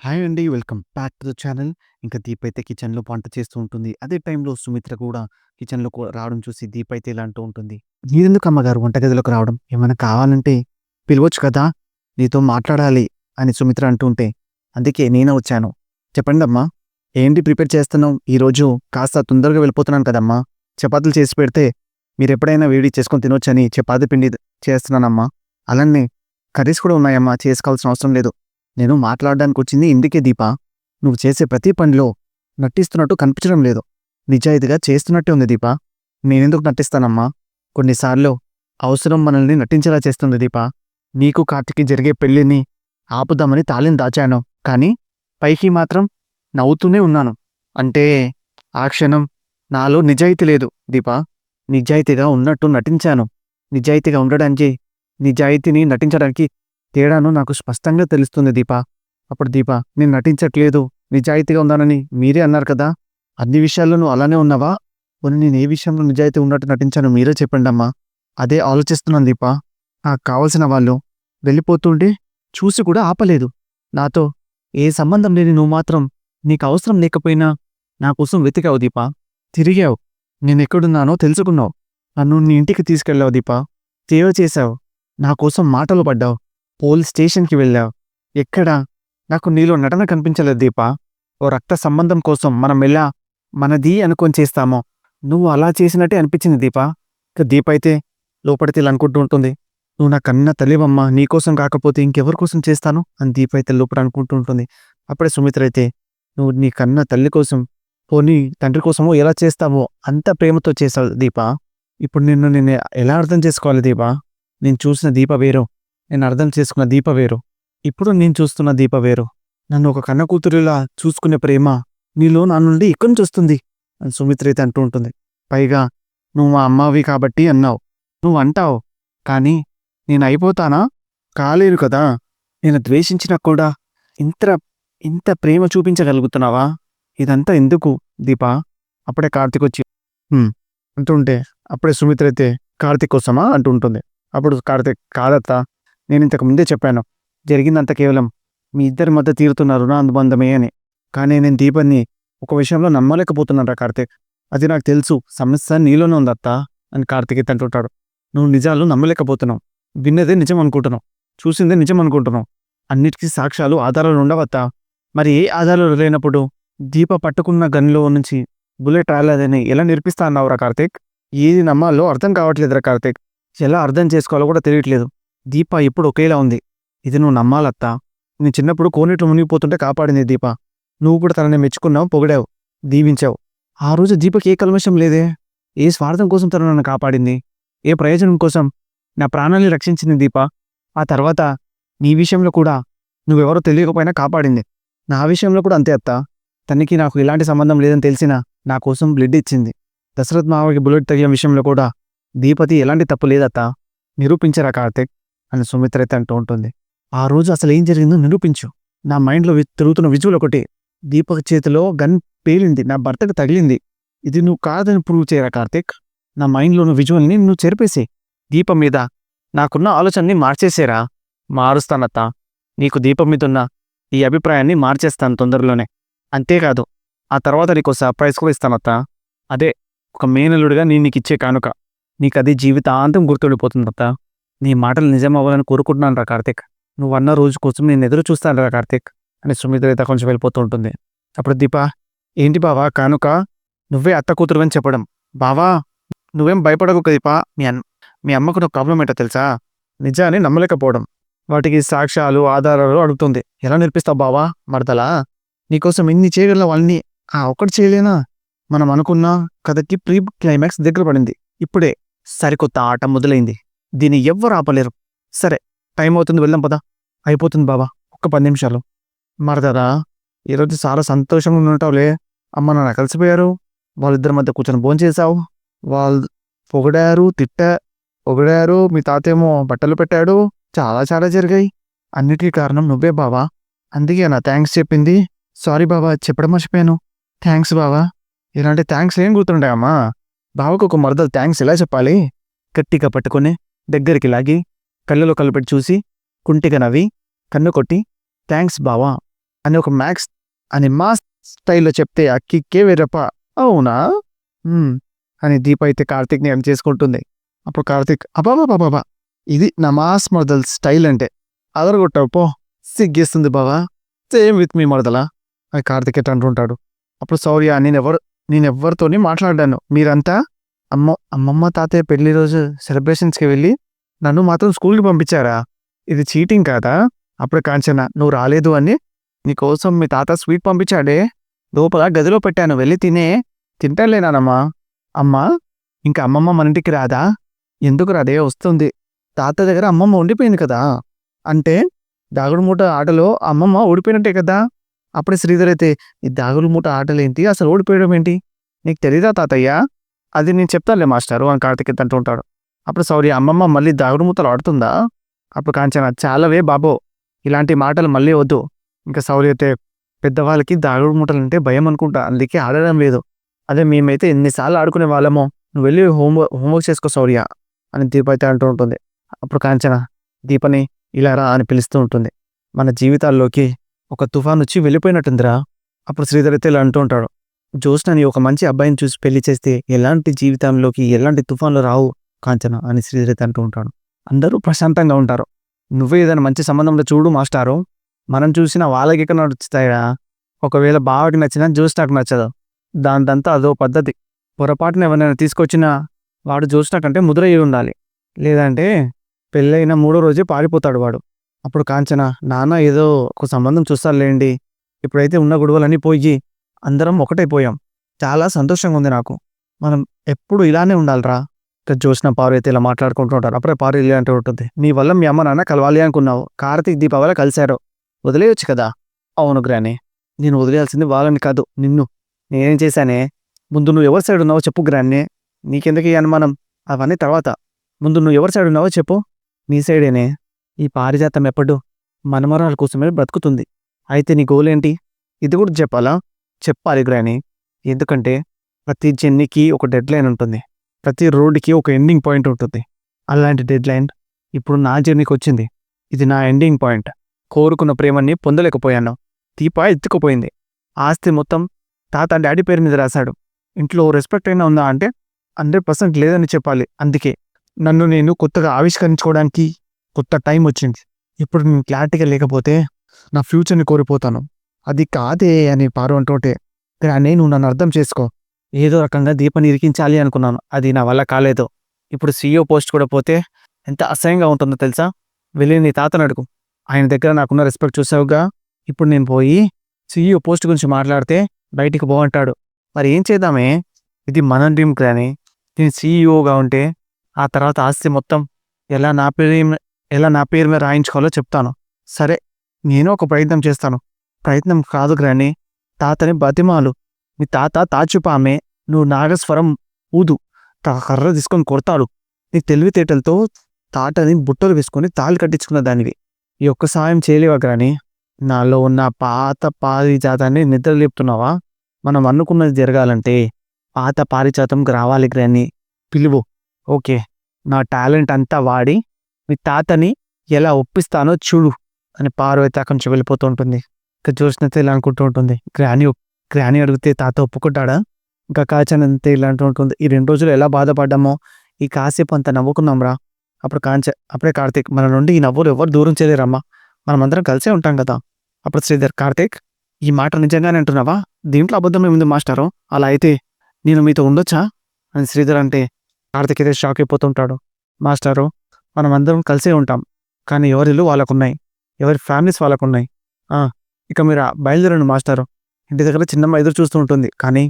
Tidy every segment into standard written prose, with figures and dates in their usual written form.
Hi అండి. Welcome back to the channel. ఇంకా దీప్ అయితే కిచెన్‌లో వంట చేస్తూ ఉంటుంది. అదే టైంలో సుమిత్ర కూడా కిచెన్‌లో రావడం చూసి దీప్ అయితే ఇలా అంటూ ఉంటుంది. "మీరెందుకు అమ్మగారు వంటగదిలోకి రావడం? ఏమైనా కావాలంటే పిలవచ్చు కదా! నీతో మాట్లాడాలి" అని సుమిత్ర అంటూ ఉంటే, "అందుకే నేనే వచ్చాను. చెప్పండమ్మా, ఏంటి ప్రిపేర్ చేస్తున్నావు? ఈరోజు కాస్త తొందరగా వెళ్ళిపోతున్నాను కదమ్మా! చపాతీలు చేసి పెడితే మీరెప్పుడైనా వేడి చేసుకొని తినొచ్చని చపాతీ పిండి చేస్తున్నానమ్మా. అలానే కర్రీస్ కూడా ఉన్నాయమ్మా, చేసుకోవాల్సిన అవసరం లేదు. నేను మాట్లాడడానికొచ్చింది ఇందుకే దీపా. నువ్వు చేసే ప్రతి పనిలో నటిస్తున్నట్టు కనిపించడం లేదు. నిజాయితీగా చేస్తున్నట్టే ఉంది దీపా. నేనెందుకు నటిస్తానమ్మా? కొన్నిసార్లు అవసరం మనల్ని నటించేలా చేస్తుంది దీపా. నీకు కార్తీకి జరిగే పెళ్ళిని ఆపుదామని తాళిని దాచాను. కానీ పైకి మాత్రం నవ్వుతూనే ఉన్నాను. అంటే ఆ క్షణం నాలో నిజాయితీ లేదు దీపా. నిజాయితీగా ఉన్నట్టు నటించాను. నిజాయితీగా ఉండడానికి, నిజాయితీని నటించడానికి తేడాను నాకు స్పష్టంగా తెలుస్తుంది దీపా. అప్పుడు దీపా, నేను నటించట్లేదు, నిజాయితీగా ఉన్నానని మీరే అన్నారు కదా! అన్ని విషయాల్లో నువ్వు అలానే ఉన్నావా? పోనీ నేను ఏ విషయంలో నిజాయితీ ఉన్నట్టు నటించానో మీరే చెప్పండమ్మా. అదే ఆలోచిస్తున్నాను దీపా. నాకు కావాల్సిన వాళ్ళు వెళ్ళిపోతుంటే చూసి కూడా ఆపలేదు. నాతో ఏ సంబంధం లేని నువ్వు మాత్రం నీకు అవసరం లేకపోయినా నా కోసం వెతికావు దీపా. తిరిగావు. నేనెక్కడున్నానో తెలుసుకున్నావు. నన్ను నీ ఇంటికి తీసుకెళ్ళావు దీపా. సేవ చేశావు. నా కోసం మాటలు పడ్డావు. పోలీస్ స్టేషన్‌కి వెళ్ళావు. ఎక్కడా నాకు నీలో నటన కనిపించలేదు దీపా. ఓ రక్త సంబంధం కోసం మనం ఎలా మనది అనుకొని చేస్తామో, నువ్వు అలా చేసినట్టే అనిపించింది దీపా. ఇక దీప అయితే లోపడితే ఇలా అనుకుంటూ ఉంటుంది. నువ్వు నా కన్న తల్లివమ్మా, నీకోసం కాకపోతే ఇంకెవరి కోసం చేస్తాను అని దీప అయితే లోపల అనుకుంటూ ఉంటుంది. అప్పుడే సుమిత్ర అయితే, నువ్వు నీ కన్న తల్లి కోసం, పోనీ తండ్రి కోసమో ఎలా చేస్తావో అంత ప్రేమతో చేసావు దీపా. ఇప్పుడు నేను ఎలా అర్థం చేసుకోవాలి దీపా? నేను చూసిన దీప వేరు, నేను అర్థం చేసుకున్న దీప వేరు. ఇప్పుడు నేను చూస్తున్న దీప వేరు. నన్ను ఒక కన్న కూతురిలా చూసుకునే ప్రేమ నీలో నా నుండి ఎక్కడి నుంచి వస్తుంది అని సుమిత్ర అయితే అంటూ ఉంటుంది. పైగా నువ్వు మా అమ్మవి కాబట్టి అన్నావు. నువ్వు అంటావు, కానీ నేను అయిపోతానా? కాలేను కదా! నేను ద్వేషించినా కూడా ఇంత ఇంత ప్రేమ చూపించగలుగుతున్నావా? ఇదంతా ఎందుకు దీపా? అప్పుడే కార్తీక్ వచ్చి అంటుంటే, అప్పుడే సుమిత్ర అయితే కార్తీక్ కోసమా అంటూ ఉంటుంది. అప్పుడు కార్తీక్, కాదత్తా, నేను ఇంతకు ముందే చెప్పాను, జరిగిందంతా కేవలం మీ ఇద్దరి మధ్య తీరుతున్న రుణానుబంధమే అని. కానీ నేను దీపన్ని ఒక విషయంలో నమ్మలేకపోతున్నాను కార్తీక్. అది నాకు తెలుసు, సమస్య నీలోనే ఉందత్తా అని కార్తీక్ అయితే అంటుంటాడు. నువ్వు నిజాలు నమ్మలేకపోతున్నావు. విన్నదే నిజం అనుకుంటున్నావు. చూసిందే నిజం అనుకుంటున్నావు. అన్నిటికీ సాక్ష్యాలు, ఆధారాలు ఉండవత్తా. మరి ఏ ఆధారాలు లేనప్పుడు దీప పట్టుకున్న గన్లో నుంచి బుల్లెట్ రాలేదని ఎలా నిరూపిస్తా అన్నావురా కార్తీక్? ఏది నమ్మాలో అర్థం కావట్లేదురా కార్తీక్. ఎలా అర్థం చేసుకోవాలో కూడా తెలియట్లేదు. దీప ఇప్పుడు ఒకేలా ఉంది. ఇది నువ్వు నమ్మాలత్తా. నేను చిన్నప్పుడు కోనేట్లో మునిగిపోతుంటే కాపాడింది దీప. నువ్వు కూడా తనని మెచ్చుకున్నావు, పొగిడావు, దీవించావు. ఆ రోజు దీపకి ఏ కల్మషం లేదే. ఏ స్వార్థం కోసం తను నన్ను కాపాడింది? ఏ ప్రయోజనం కోసం నా ప్రాణాన్ని రక్షించింది దీప? ఆ తర్వాత నీ విషయంలో కూడా నువ్వెవరో తెలియకపోయినా కాపాడింది. నా విషయంలో కూడా అంతే అత్తా. తనకి నాకు ఎలాంటి సంబంధం లేదని తెలిసినా నా కోసం బ్లడ్ ఇచ్చింది. దశరథ్ మావకి బుల్లెట్ తగిన విషయంలో కూడా దీపతి ఎలాంటి తప్పు లేదత్తా. నిరూపించరా కార్తీక్ అని సుమిత్ర అయితే అంటూ ఉంటుంది. ఆ రోజు అసలు ఏం జరిగిందో నిరూపించు. నా మైండ్లో తిరుగుతున్న విజువల్ ఒకటి. దీపక్ చేతిలో గన్ పేలింది, నా భర్తకు తగిలింది. ఇది నువ్వు కాదని ప్రూవ్ చేయరా కార్తీక్. నా మైండ్లో ఉన్న విజువల్ని నువ్వు చెరిపేసి దీపం మీద నాకున్న ఆలోచనని మార్చేసేరా. మారుస్తానత్తా. నీకు దీపం మీద ఉన్న ఈ అభిప్రాయాన్ని మార్చేస్తాను తొందరలోనే. అంతేకాదు, ఆ తర్వాత నీకు సర్ప్రైజ్ కూడా ఇస్తానత్తా. అదే ఒక మేనల్లుడిగా నేను నీకు ఇచ్చే కానుక. నీకు అది జీవితాంతం గుర్తుండిపోతుందత్తా. నీ మాటలు నిజం అవ్వాలని కోరుకుంటున్నాను రా కార్తీక్. నువ్వన్న రోజు కోసం నేను ఎదురు చూస్తాను రా కార్తీక్ అని సుమిత్ర అయితే కొంచెం వెళ్ళిపోతూ ఉంటుంది. అప్పుడు దీప, ఏంటి బావా కానుక? నువ్వే అత్త కూతురు అని చెప్పడం. బావా, నువ్వేం భయపడకు దీపా. మీ అమ్మకు నువ్వు ప్రాబ్లం ఏంటో తెలుసా? నిజాన్ని నమ్మలేకపోవడం. వాటికి సాక్ష్యాలు, ఆధారాలు అడుగుతుంది. ఎలా నేర్పిస్తావు బావా మరదలా? నీకోసం ఎన్ని చేయగల వాళ్ళని ఒక్కటి చేయలేనా? మనం అనుకున్న కథకి ప్రీ క్లైమాక్స్ దగ్గర పడింది. ఇప్పుడే సరికొత్త ఆట మొదలైంది. దీన్ని ఎవ్వరు ఆపలేరు. సరే, టైం అవుతుంది, వెళ్దాం పదా. అయిపోతుంది బావా, ఒక్క 10 నిమిషాలు. మరదరా, ఈరోజు చాలా సంతోషంగా ఉంటావులే. అమ్మ నాన్న కలిసిపోయారు. వాళ్ళిద్దరి మధ్య కూర్చొని భోంచేశావు. వాళ్ళు పొగిడారు. మీ తాతేమో బట్టలు పెట్టాడు. చాలా చాలా జరిగాయి. అన్నిటికీ కారణం నువ్వే బావా. అందుకే నా థ్యాంక్స్ చెప్పింది. సారీ బావా, చెప్పడం మర్చిపోయాను. థ్యాంక్స్ బావా. ఇలాంటి థ్యాంక్స్ ఏం గుర్తుంటాయమ్మా? బావకు ఒక మరదలు థ్యాంక్స్ ఎలా చెప్పాలి? గట్టిగా పట్టుకొని దగ్గరికి లాగి కళ్ళలో కళ్ళు పెట్టి చూసి కుంటిగా నవ్వి కన్ను కొట్టి థ్యాంక్స్ బావా అని ఒక మ్యాక్స్ అని మాస్ స్టైల్‌లో చెప్తే ఆ కిక్కే వేరప్ప. అవునా? హ్మ్. అని దీప అయితే కార్తీక్‌ని హగ్ చేసుకుంటుంది. అప్పుడు కార్తీక్ అబ్బబ్బబ్బబ్బా! ఇది నా మాస్ మరదలు స్టైల్ అంటే. అదరగొట్టావు పో. సిగ్గేస్తుంది బావ. సేమ్ విత్ మీ మరదలా అని కార్తీక్ అయితే అంటుంటాడు. అప్పుడు శౌర్య నేనెవ్వరితోని మాట్లాడాను. మీరంతా అమ్మమ్మ, తాతయ్య పెళ్లి రోజు సెలబ్రేషన్స్‌కి వెళ్ళి నన్ను మాత్రం స్కూల్‌కి పంపించారా? ఇది చీటింగ్ కాదా? అప్పుడు కాంచన నువ్వు రాలేదు అని నీకోసం మీ తాత స్వీట్ పంపించాడే. లోపల గదిలో పెట్టాను వెళ్ళి తినే. తింటానులే నానమ్మ. అమ్మా ఇంక అమ్మమ్మ మన ఇంటికి రాదా? ఎందుకు రాదే వస్తుంది. తాత దగ్గర అమ్మమ్మ ఉండిపోయింది కదా! అంటే దాగుడుమూట ఆటలో అమ్మమ్మ ఓడిపోయినట్టే కదా! అప్పుడే శ్రీధర్ అయితే ఈ దాగుడుమూట ఆటలేంటి? అసలు ఓడిపోవడం ఏంటి? నీకు తెలీదా తాతయ్య? అది నేను చెప్తానులే మాస్టారు అని కార్తీక్ అంటుంటాడు. అప్పుడు శౌర్య అమ్మమ్మ మళ్ళీ దాగుడుమూతలు ఆడుతుందా? అప్పుడు కాంచన చాలవే బాబో! ఇలాంటి మాటలు మళ్ళీ వద్దు. ఇంకా శౌర్య అయితే పెద్దవాళ్ళకి దాగుడుమూతలంటే భయం అనుకుంటా. అందుకే ఆడడం లేదు. అదే మేమైతే ఎన్ని సార్లు ఆడుకునే వాళ్ళమో. నువ్వు వెళ్ళి హోంవర్క్ చేసుకో శౌర్య అని దీప అయితే అంటూ ఉంటుంది. అప్పుడు కాంచన దీపని ఇలా రా అని పిలుస్తూ ఉంటుంది. మన జీవితాల్లోకి ఒక తుఫాన్ వచ్చి వెళ్ళిపోయినట్టుందిరా. అప్పుడు శ్రీధర్ అయితే ఇలా అంటూ ఉంటాడు. జ్యోత్స్నని ఒక మంచి అబ్బాయిని చూసి పెళ్లి చేస్తే ఎలాంటి జీవితంలోకి ఎలాంటి తుఫాన్లు రావు కాంచన అని శ్రీధర్ అయితే అంటూ ఉంటాడు. అందరూ ప్రశాంతంగా ఉంటారు. నువ్వే ఏదైనా మంచి సంబంధంలో చూడు మాస్టారు. మనం చూసినా వాళ్ళకి ఎక్కడ నచ్చుతాయా? ఒకవేళ బావకి నచ్చినా జ్యోత్స్నకు నచ్చదు. దానిదంతా అదో పద్ధతి. పొరపాటున ఎవరినైనా తీసుకొచ్చినా వాడు జ్యోత్స్న కంటే ముదురయ్యి ఉండాలి. లేదంటే పెళ్ళైన మూడో రోజే పారిపోతాడు వాడు. అప్పుడు కాంచన నాన్న ఏదో ఒక సంబంధం చూస్తారులేండి. ఇప్పుడైతే ఉన్న గొడవలన్నీ పోయి అందరం ఒకటైపోయాం. చాలా సంతోషంగా ఉంది నాకు. మనం ఎప్పుడు ఇలానే ఉండాలిరా. ఇక జ్యోత్స్న పారు అయితే ఇలా మాట్లాడుకుంటూ ఉంటారు. అప్పుడే పారు ఇలా అంటూ ఉంటుంది. నీ వల్ల మీ అమ్మ నాన్న కలవాలి అనుకున్నావు. కార్తీక్ దీప వల్ల కలిశారు. వదిలేయొచ్చు కదా! అవును గ్రాని. నేను వదిలేయాల్సింది వాళ్ళని కాదు నిన్ను. నేనేం చేశానే? ముందు నువ్వు ఎవరి సైడ్ ఉన్నావో చెప్పు గ్రాని. నీకెందుకు ఈ అనుమానం? అవన్నీ తర్వాత. ముందు నువ్వు ఎవరి సైడ్ ఉన్నావో చెప్పు. నీ సైడేనే. ఈ పారిజాతం ఎప్పుడు మనమరాల కోసమే బ్రతుకుతుంది. అయితే నీ గోల్ ఏంటి? ఇది కూడా చెప్పాలా? చెప్పాలి గ్రాని. ఎందుకంటే ప్రతి జర్నీకి ఒక డెడ్‌లైన్ ఉంటుంది. ప్రతి రోడ్‌కి ఒక ఎండింగ్ పాయింట్ ఉంటుంది. అలాంటి డెడ్‌లైన్ ఇప్పుడు నా జర్నీకొచ్చింది. ఇది నా ఎండింగ్ పాయింట్. కోరుకున్న ప్రేమని పొందలేకపోయాను. దీప ఎత్తుకుపోయింది. ఆస్తి మొత్తం తాత, డాడీ పేరు మీద రాశాడు. ఇంట్లో రెస్పెక్ట్ అయినా ఉందా అంటే 100% లేదని చెప్పాలి. అందుకే నన్ను నేను కొత్తగా ఆవిష్కరించుకోవడానికి కొత్త టైం వచ్చింది. ఇప్పుడు నేను క్లారిటీగా లేకపోతే నా ఫ్యూచర్‌ని కోల్పోతాను. అది కాదే అని పారు అంటుంటే గ్రాని నువ్వు నన్ను అర్థం చేసుకో. ఏదో రకంగా దీపని ఇరికించాలి అనుకున్నాను. అది నా వల్ల కాలేదు. ఇప్పుడు సీఈఓ పోస్ట్ కూడా పోతే ఎంత అసహ్యంగా ఉంటుందో తెలుసా? వెళ్ళి నీ తాతని అడుగు. ఆయన దగ్గర నాకున్న రెస్పెక్ట్ చూసావుగా. ఇప్పుడు నేను పోయి సీఈఓ పోస్ట్ గురించి మాట్లాడితే బయటికి పో అంటాడు. మరి ఏం చేద్దామే? ఇది మన డ్రీమ్ గ్రాని. నేను సీఈఓగా ఉంటే ఆ తర్వాత ఆస్తి మొత్తం ఎలా నా పేరు ఎలా నా పేరు మీద రాయించుకోవాలో చెప్తాను. సరే నేను ఒక ప్రయత్నం చేస్తాను. ప్రయత్నం కాదు గ్రాని. తాతని బతిమాలు. మీ తాత తాచుపామే. నువ్వు నాగస్వరం ఊదు. కర్ర తీసుకొని కొడతాడు. నీ తెలివితేటలతో తాటని బుట్టలు వేసుకొని తాళి కట్టించుకున్న దానివి. ఈ ఒక్క సాయం చేయలేవా గ్రాని? నాలో ఉన్న పాత పారిజాతాన్ని నిద్ర లేపుతున్నావా? మనం అనుకున్నది జరగాలంటే పాత పారిజాతంకి రావాలి గ్రాని. పిలువు. ఓకే. నా టాలెంట్ అంతా వాడి మీ తాతని ఎలా ఒప్పిస్తానో చూడు అని పారు అయితే అక్కడి నుంచి వెళ్ళిపోతూ ఉంటుంది. ఇక జ్యోత్స్న ఇలా అనుకుంటూ ఉంటుంది. గ్రాని అడిగితే తాత ఒప్పుకుంటాడా? ఇంకా కాంచన అంతే ఇలా అంటూ ఉంటుంది. ఈ 2 రోజులు ఎలా బాధపడ్డామో ఈ కాసేపు అంత నవ్వుకున్నాంరా. అప్పుడే కార్తీక్ మన నుండి ఈ నవ్వులు ఎవరు దూరం చేయలేరమ్మా. మనమందరం కలిసే ఉంటాం కదా. అప్పుడు శ్రీధర్ కార్తీక్ ఈ మాట నిజంగానే అంటున్నావా? దీంట్లో అబద్ధం ఏముంది మాస్టారు? అలా అయితే నేను మీతో ఉండొచ్చా అని శ్రీధర్ అంటే కార్తీక్ అయితే షాక్ అయిపోతుంటాడు. మాస్టారు మనమందరం కలిసే ఉంటాం. కానీ ఎవరిల్లు వాళ్ళకున్నాయి. ఎవరి ఫ్యామిలీస్ వాళ్ళకున్నాయి. ఇక మీరు బయలుదేరండి మాస్టారు. ఇంటి దగ్గర చిన్నమ్మ ఎదురు చూస్తూ ఉంటుంది. కానీ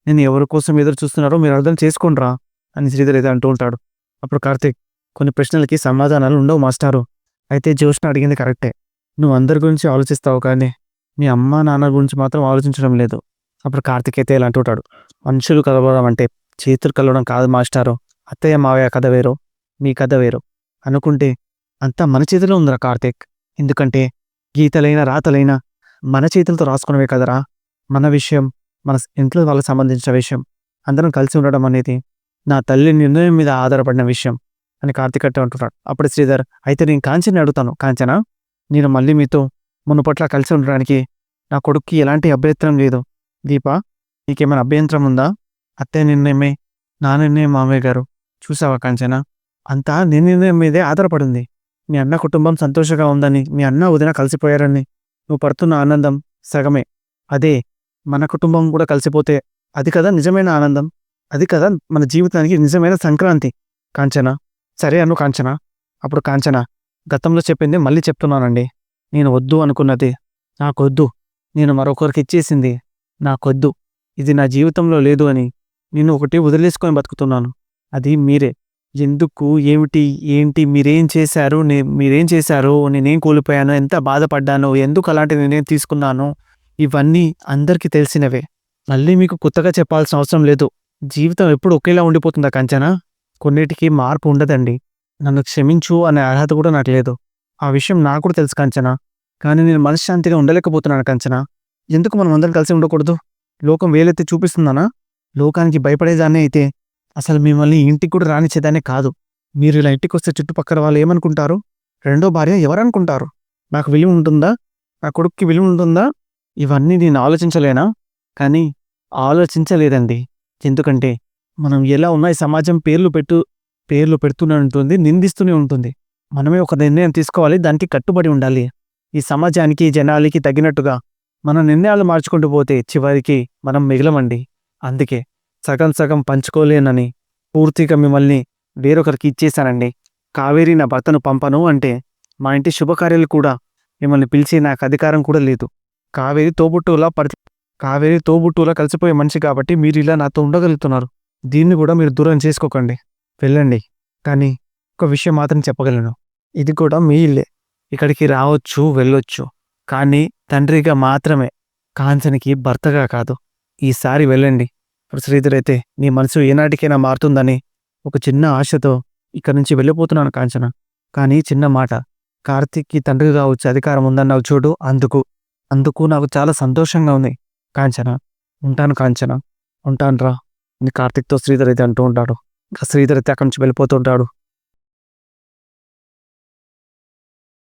నేను ఎవరి కోసం ఎదురు చూస్తున్నారో మీరు అర్థం చేసుకోండిరా అని శ్రీధర్ అయితే అంటూ ఉంటాడు. అప్పుడు కార్తీక్ కొన్ని ప్రశ్నలకి సమాధానాలు ఉండవు మాస్టారు. అయితే జ్యోత్స్న అడిగింది కరెక్టే. నువ్వు అందరి గురించి ఆలోచిస్తావు కానీ మీ అమ్మ నాన్న గురించి మాత్రం ఆలోచించడం లేదు. అప్పుడు కార్తీక్ అయితే ఇలా అంటుంటాడు. మనుషులు కలవడం అంటే చేతులు కలవడం కాదు మాస్టారు. అత్తయ్య మావయ్య కథ వేరు, మీ కథ వేరు అనుకుంటే అంతా మన చేతిలో ఉందిరా కార్తీక్. ఎందుకంటే గీతలైనా రాతలైనా మన చేతులతో రాసుకున్నవే కదరా. మన విషయం, మన ఇంట్లో వాళ్ళకి సంబంధించిన విషయం, అందరం కలిసి ఉండడం అనేది నా తల్లి నిర్ణయం మీద ఆధారపడిన విషయం అని కార్తీక్ అంటే అంటున్నాడు. అప్పుడు శ్రీధర్ అయితే నేను కాంచనని అడుగుతాను. కాంచన నేను మళ్ళీ మీతో మునుపట్ల కలిసి ఉండడానికి నా కొడుక్కి ఎలాంటి అభ్యంతరం లేదు. దీప, నీకేమైనా అభ్యంతరం ఉందా? అత్తయ్య నిర్ణయమే నా నిర్ణయం మామయ్య గారు. చూసావా కాంచన, అంతా నీ నిర్ణయం మీదే ఆధారపడింది. మీ అన్న కుటుంబం సంతోషంగా ఉందని, మీ అన్న వదిన కలిసిపోయారని నువ్వు పడుతున్న ఆనందం సగమే. అదే మన కుటుంబం కూడా కలిసిపోతే అది కదా నిజమైన ఆనందం. అది కదా మన జీవితానికి నిజమైన సంక్రాంతి. కాంచన, సరే అను కాంచన. అప్పుడు కాంచన, గతంలో చెప్పింది మళ్ళీ చెప్తున్నానండి. నేను వద్దు అనుకున్నది నాకొద్దు. నేను మరొకరికి ఇచ్చేసింది నాకొద్దు. ఇది నా జీవితంలో లేదు అని నేను ఒకటి వదిలేసుకొని బతుకుతున్నాను. అది మీరే. ఎందుకు, ఏమిటి, ఏంటి, మీరేం చేశారో, నేనేం కోల్పోయానో, ఎంత బాధపడ్డానో, ఎందుకు అలాంటి నిర్ణయం తీసుకున్నానో ఇవన్నీ అందరికీ తెలిసినవే. మళ్ళీ మీకు కొత్తగా చెప్పాల్సిన అవసరం లేదు. జీవితం ఎప్పుడు ఒకేలా ఉండిపోతుందా కాంచన? కొన్నిటికి మార్పు ఉండదండి. నన్ను క్షమించు అనే అర్హత కూడా నాకు లేదు. ఆ విషయం నాకు కూడా తెలుసు కాంచన. కానీ నేను మనశ్శాంతిగా ఉండలేకపోతున్నాను కాంచన. ఎందుకు మనం అందరం కలిసి ఉండకూడదు? లోకం వేలెత్తి చూపిస్తుందనా? లోకానికి భయపడేదాన్నే అయితే అసలు మిమ్మల్ని ఇంటికి కూడా రానిచ్చేదాన్నే కాదు. మీరు ఇలా ఇంటికొస్తే చుట్టుపక్కల వాళ్ళు ఏమనుకుంటారు? రెండో భార్య ఎవరనుకుంటారు? నాకు విలువ ఉంటుందా? నా కొడుక్కి విలువ ఉంటుందా? ఇవన్నీ నేను ఆలోచించలేనా? కానీ ఆలోచించలేదండి. ఎందుకంటే మనం ఎలా ఉన్నా ఈ సమాజం పేర్లు పెడుతూనే ఉంటుంది, నిందిస్తూనే ఉంటుంది. మనమే ఒక నిర్ణయం తీసుకోవాలి, దానికి కట్టుబడి ఉండాలి. ఈ సమాజానికి, జనాలకి తగినట్టుగా మన నిర్ణయాలు మార్చుకుంటూ పోతే చివరికి మనం మిగలమండి. అందుకే సగం సగం పంచుకోలేనని పూర్తిగా మిమ్మల్ని వేరొకరికి ఇచ్చేశానండి. కావేరి నా భర్తను పంపను అంటే మా ఇంటి శుభకార్యాలు కూడా మిమ్మల్ని పిలిచే నాకు అధికారం కూడా లేదు. కావేరి తోబుట్టువులా కలిసిపోయే మనిషి కాబట్టి మీరు ఇలా నాతో ఉండగలుగుతున్నారు. దీన్ని కూడా మీరు దూరం చేసుకోకండి. వెళ్ళండి. కానీ ఒక విషయం మాత్రం చెప్పగలను. ఇది కూడా మీ ఇల్లే. ఇక్కడికి రావచ్చు, వెళ్ళొచ్చు. కానీ తండ్రిగా మాత్రమే, కాంచనకి భర్తగా కాదు. ఈసారి వెళ్ళండి. ఇప్పుడు శ్రీధర్ అయితే నీ మనసు ఏనాటికైనా మారుతుందని ఒక చిన్న ఆశతో ఇక్కడి నుంచి వెళ్ళిపోతున్నాను కాంచన. కానీ చిన్న మాట, కార్తీక్కి తండ్రిగా వచ్చే అధికారం ఉందన్నావు చూడు, అందుకు నాకు చాలా సంతోషంగా ఉంది కాంచన. ఉంటాను కాంచన, ఉంటానురా అని కార్తీక్తో శ్రీధర్ అయితే అంటూ ఉంటాడు. శ్రీధర్ అయితే అక్కడి నుంచి వెళ్ళిపోతుంటాడు.